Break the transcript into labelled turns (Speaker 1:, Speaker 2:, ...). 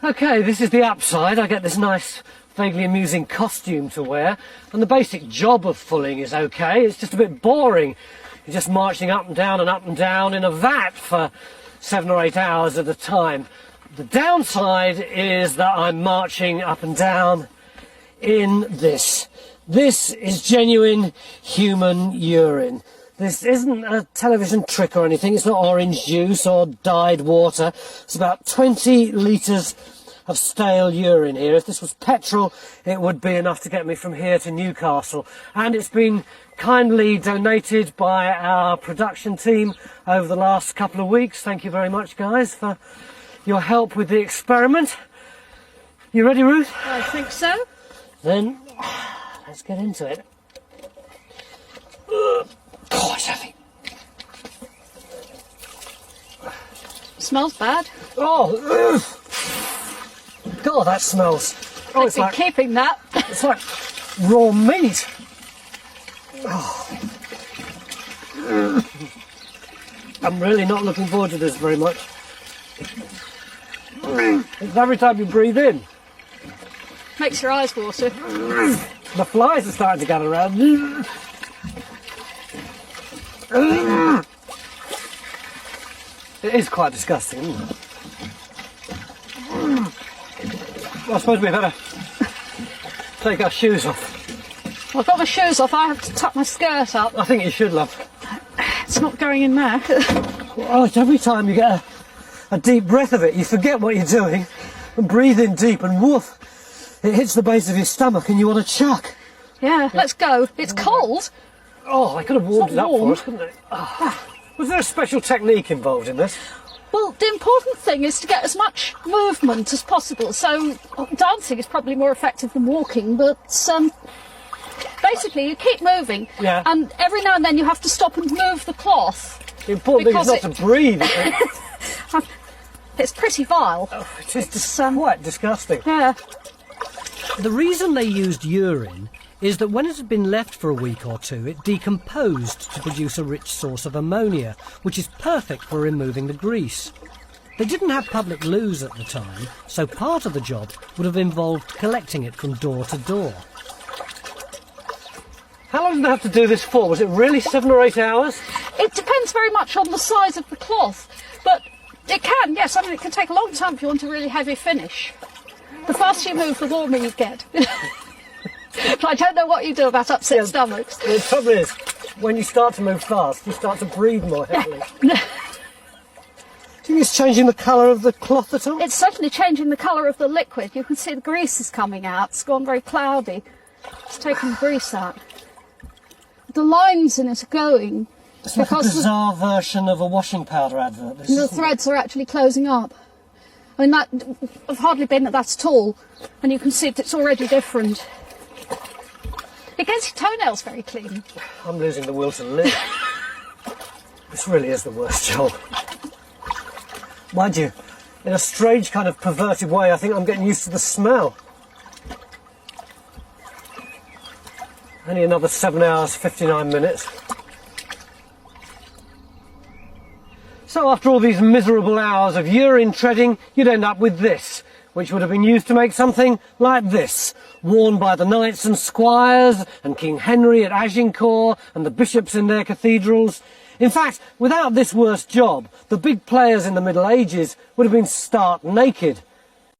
Speaker 1: Okay, this is the upside. I get this nice, vaguely amusing costume to wear, and the basic job of fulling is okay. It's just a bit boring. You're just marching up and down in a vat for 7 or 8 hours at a time. The downside is that I'm marching up and down in this. This is genuine human urine. This isn't a television trick or anything. It's not orange juice or dyed water. It's about 20 litres of stale urine here. If this was petrol, it would be enough to get me from here to Newcastle. And it's been kindly donated by our production team over the last couple of weeks. Thank you very much, guys, for your help with the experiment. You ready, Ruth?
Speaker 2: I think so.
Speaker 1: Then let's get into it. God, it's heavy.
Speaker 2: Smells bad.
Speaker 1: Oh, God, that smells. Oh,
Speaker 2: I've been keeping that.
Speaker 1: It's like raw meat. Oh. I'm really not looking forward to this very much. It's every time you breathe in.
Speaker 2: Makes your eyes water.
Speaker 1: The flies are starting to gather around. It is quite disgusting, isn't it? Well, I suppose we better take our shoes off.
Speaker 2: Well, I've got my shoes off. I have to tuck my skirt up.
Speaker 1: I think you should, love.
Speaker 2: It's not going in there.
Speaker 1: Oh, it's every time you get a deep breath of it, you forget what you're doing and breathe in deep and woof, it hits the base of your stomach and you want to chuck.
Speaker 2: Yeah, let's go. It's cold.
Speaker 1: Oh, I could have warmed it up for
Speaker 2: warm.
Speaker 1: us, couldn't they? Oh. Was there a special technique involved in this?
Speaker 2: Well, the important thing is to get as much movement as possible. So dancing is probably more effective than walking, but basically you keep moving,
Speaker 1: yeah.
Speaker 2: And every now and then you have to stop and move the cloth.
Speaker 1: The important thing is not to breathe.
Speaker 2: It's pretty vile.
Speaker 1: Oh, it's quite disgusting.
Speaker 2: Yeah.
Speaker 1: The reason they used urine is that when it had been left for a week or two, it decomposed to produce a rich source of ammonia, which is perfect for removing the grease. They didn't have public loos at the time, so part of the job would have involved collecting it from door to door. How long did they have to do this for? Was it really 7 or 8 hours?
Speaker 2: It depends very much on the size of the cloth, but it can, yes. I mean, it can take a long time if you want a really heavy finish. The faster you move, the warmer you get. But I don't know what you do about upset stomachs.
Speaker 1: The trouble is, when you start to move fast, you start to breathe more heavily. Do you think it's changing the colour of the cloth at all?
Speaker 2: It's certainly changing the colour of the liquid. You can see the grease is coming out. It's gone very cloudy. It's taking the grease out. The lines in it are going.
Speaker 1: It's like a bizarre version of a washing powder advert.
Speaker 2: The threads are actually closing up. I mean, I've hardly been at that at all, and you can see that it's already different. It gets your toenails very clean.
Speaker 1: I'm losing the will to live. This really is the worst job. Mind you, in a strange kind of perverted way, I think I'm getting used to the smell. Only another 7 hours, 59 minutes. So after all these miserable hours of urine treading, you'd end up with this, which would have been used to make something like this, worn by the knights and squires and King Henry at Agincourt and the bishops in their cathedrals. In fact, without this worst job, the big players in the Middle Ages would have been stark naked.